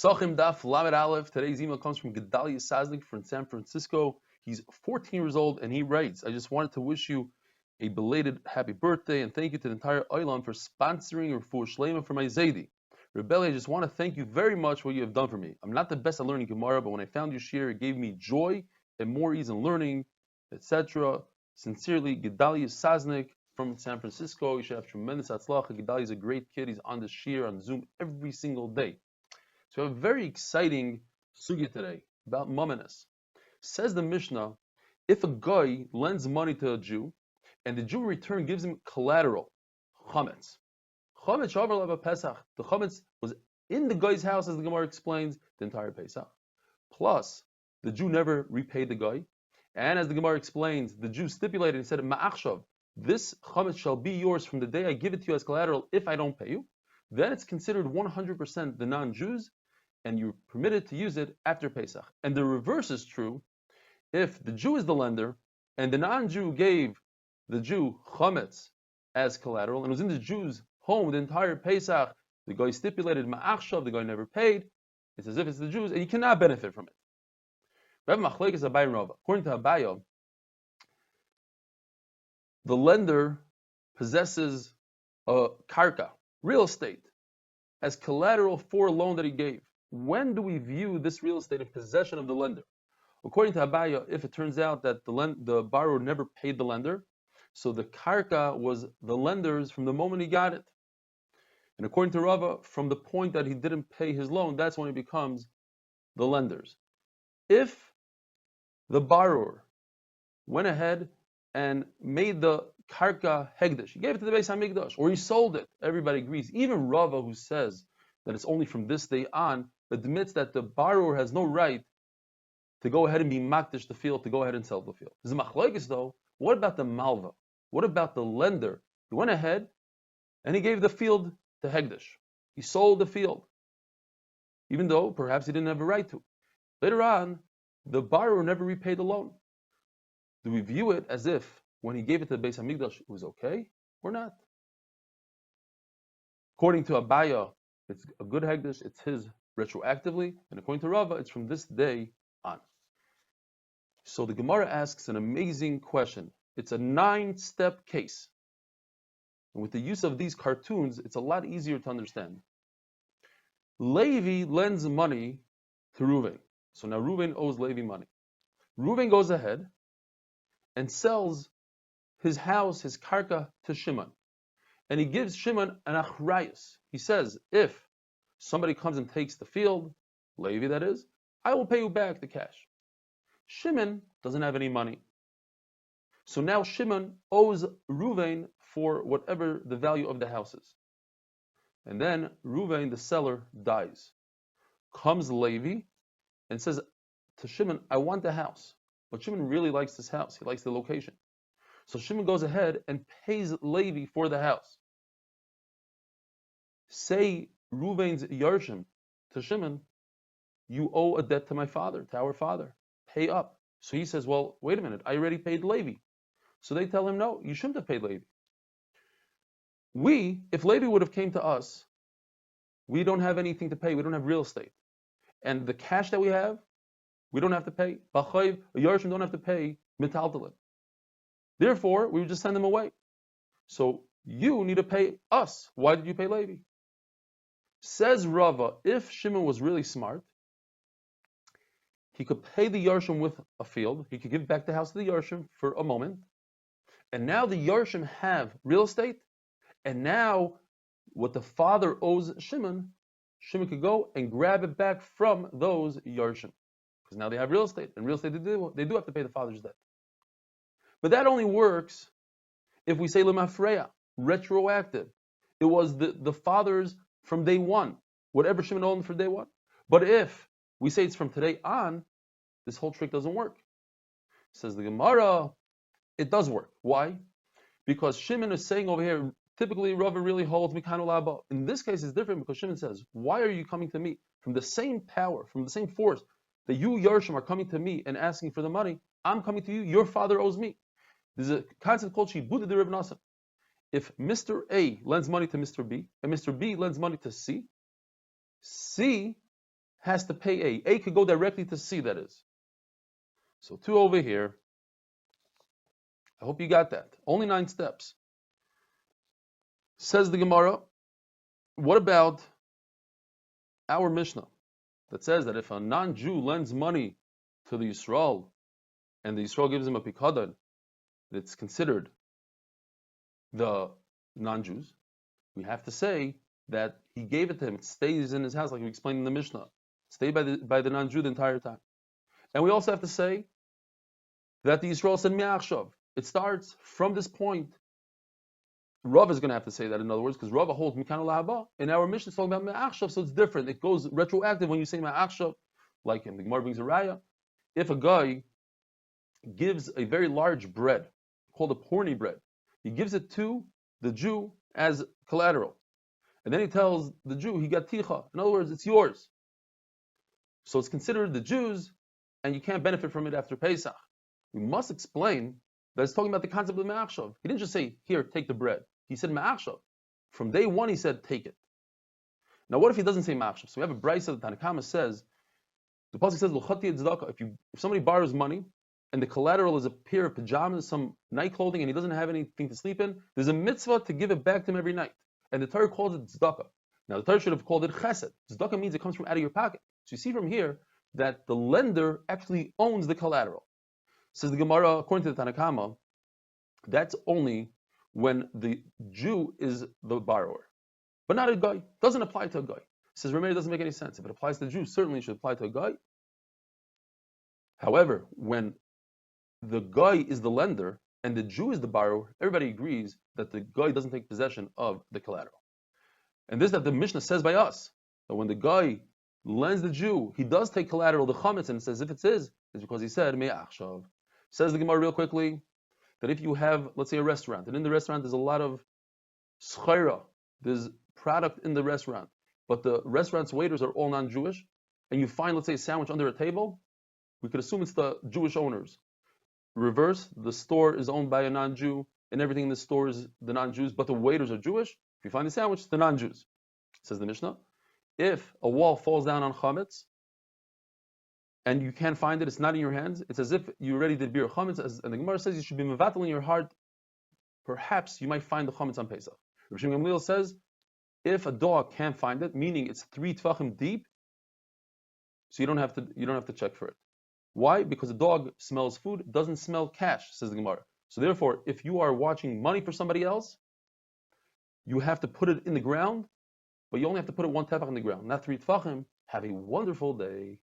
Pesachim Daf Lamed Aleph. Today's email comes from R Eli Stefansky from San Francisco. He's 14 years old and he writes, I just wanted to wish you a belated happy birthday and thank you to the entire Olam for sponsoring Refuah Shlema for my Zaidi. R Eli, I just want to thank you very much for what you have done for me. I'm not the best at learning Gemara, but when I found your shir, it gave me joy and more ease in learning, etc. Sincerely, R Eli Stefansky from San Francisco. You should have tremendous atzlacha. R Eli is a great kid. He's on the shir on Zoom every single day. So we have a very exciting sugya today about mumminess. Says the Mishnah, if a guy lends money to a Jew, and the Jew in return gives him collateral, chametz. Chametz shavar lava Pesach. The chametz was in the guy's house, as the Gemara explains, the entire Pesach. Plus, the Jew never repaid the guy. And as the Gemara explains, the Jew stipulated and said, ma'achshav, this chametz shall be yours from the day I give it to you as collateral if I don't pay you. Then it's considered 100% the non-Jews, and you're permitted to use it after Pesach. And the reverse is true. If the Jew is the lender, and the non-Jew gave the Jew chametz as collateral, and it was in the Jew's home the entire Pesach, the guy stipulated ma'achshav, the guy never paid, it's as if it's the Jews, and you cannot benefit from it. We have machlekes Abaye and Rava. According to Abaye, the lender possesses a karka, real estate, as collateral for a loan that he gave. When do we view this real estate in possession of the lender? According to Abaye, if it turns out that the borrower never paid the lender, so the karka was the lender's from the moment he got it. And according to Rava, from the point that he didn't pay his loan, that's when it becomes the lender's. If the borrower went ahead and made the karka hegdish, he gave it to the Beis Hamikdash, or he sold it, everybody agrees. Even Rava, who says that it's only from this day on, admits that the borrower has no right to go ahead and be makdish the field, to go ahead and sell the field. There's a machlokes though. What about the malva? What about the lender? He went ahead and he gave the field to hegdish. He sold the field, even though perhaps he didn't have a right to. Later on, the borrower never repaid the loan. Do we view it as if when he gave it to the Beis Hamikdash it was okay or not? According to Abaye, it's a good hegdish, it's his retroactively, and according to Rava, it's from this day on. So the Gemara asks an amazing question. It's a 9-step case. And with the use of these cartoons, it's a lot easier to understand. Levi lends money to Reuven. So now Reuven owes Levi money. Reuven goes ahead and sells his house, his karka, to Shimon. And he gives Shimon an achrayus. He says, if somebody comes and takes the field, Levi that is, I will pay you back the cash. Shimon doesn't have any money. So now Shimon owes Reuven for whatever the value of the house is. And then Reuven, the seller, dies. Comes Levi and says to Shimon, I want the house. But Shimon really likes this house. He likes the location. So Shimon goes ahead and pays Levi for the house. Say Reuven's yarshim to Shimon, you owe a debt to my father, to our father. Pay up. So he says, well, wait a minute, I already paid Levi. So they tell him, no, you shouldn't have paid Levi. If Levi would have came to us, we don't have anything to pay. We don't have real estate. And the cash that we have, we don't have to pay. B'chayv, yarshim don't have to pay metaltalin. Therefore, we would just send them away. So you need to pay us. Why did you pay Levi? Says Rava, if Shimon was really smart, he could pay the Yarshim with a field. He could give back the house to the Yarshim for a moment. And now the Yarshim have real estate. And now what the father owes Shimon, Shimon could go and grab it back from those Yarshim. Because now they have real estate. And real estate, they do have to pay the father's debt. But that only works if we say lemafreya, retroactive. It was the father's from day one, whatever Shimon owned for day one. But if we say it's from today on, this whole trick doesn't work. Says the Gemara, it does work. Why? Because Shimon is saying over here, typically Rava really holds mikanu laba. In this case, it's different because Shimon says, why are you coming to me? From the same power, from the same force, that you Yarshim are coming to me and asking for the money, I'm coming to you, your father owes me. There's a concept called Shibud de Reb Nasan. If Mr. A lends money to Mr. B, and Mr. B lends money to C, C has to pay A. A could go directly to C, that is. So 2 over here. I hope you got that. Only 9 steps. Says the Gemara, what about our Mishnah that says that if a non-Jew lends money to the Yisrael and the Yisrael gives him a pikadon, it's considered the non-Jews, we have to say that he gave it to him. It stays in his house, like we explained in the Mishnah. Stay by the non-Jew the entire time. And we also have to say that the Yisrael said me'achshav. It starts from this point. Rav is going to have to say that, in other words, because Rav holds mikan lahaba. In our Mishnah, it's talking about me'achshav, so it's different. It goes retroactive when you say me'achshav, like him. The Gemara brings a raya. If a guy gives a very large bread, called a porny bread, he gives it to the Jew as collateral. And then he tells the Jew, he got ticha. In other words, it's yours. So it's considered the Jews, and you can't benefit from it after Pesach. We must explain that it's talking about the concept of me'achshav. He didn't just say, here, take the bread. He said me'achshav. From day one, he said, take it. Now, what if he doesn't say me'achshav? So we have a brayso that Tanakama says, the pasuk says, l'chati tzedakah. If somebody borrows money, and the collateral is a pair of pajamas, some night clothing, and he doesn't have anything to sleep in, there's a mitzvah to give it back to him every night. And the Torah calls it tzedakah. Now, the Torah should have called it chesed. Tzedakah means it comes from out of your pocket. So you see from here that the lender actually owns the collateral. Says the Gemara, according to the Tanakama, that's only when the Jew is the borrower, but not a guy. Doesn't apply to a guy. Says Rameir, doesn't make any sense. If it applies to the Jew, certainly it should apply to a guy. However, when the guy is the lender and the Jew is the borrower, everybody agrees that the guy doesn't take possession of the collateral. And this that the Mishnah says by us, that when the guy lends the Jew, he does take collateral, the chametz, and says if it's his, it's because he said me'achshav. Says the Gemara real quickly, that if you have, let's say, a restaurant, and in the restaurant there's a lot of schayra, there's product in the restaurant, but the restaurant's waiters are all non-Jewish, and you find, let's say, a sandwich under a table, we could assume it's the Jewish owners. Reverse, the store is owned by a non-Jew, and everything in the store is the non-Jews, but the waiters are Jewish. If you find the sandwich, the non-Jews. Says the Mishnah, if a wall falls down on chametz, and you can't find it, it's not in your hands, it's as if you already did bir chametz, and the Gemara says you should be mevatel in your heart, perhaps you might find the chametz on Pesach. Rav Shimon Gamliel says, if a dog can't find it, meaning it's 3 tvachim deep, so you don't have to check for it. Why? Because a dog smells food, doesn't smell cash, says the Gemara. So therefore, if you are watching money for somebody else, you have to put it in the ground, but you only have to put it 1 tefach in the ground, not 3 tefachim. Have a wonderful day.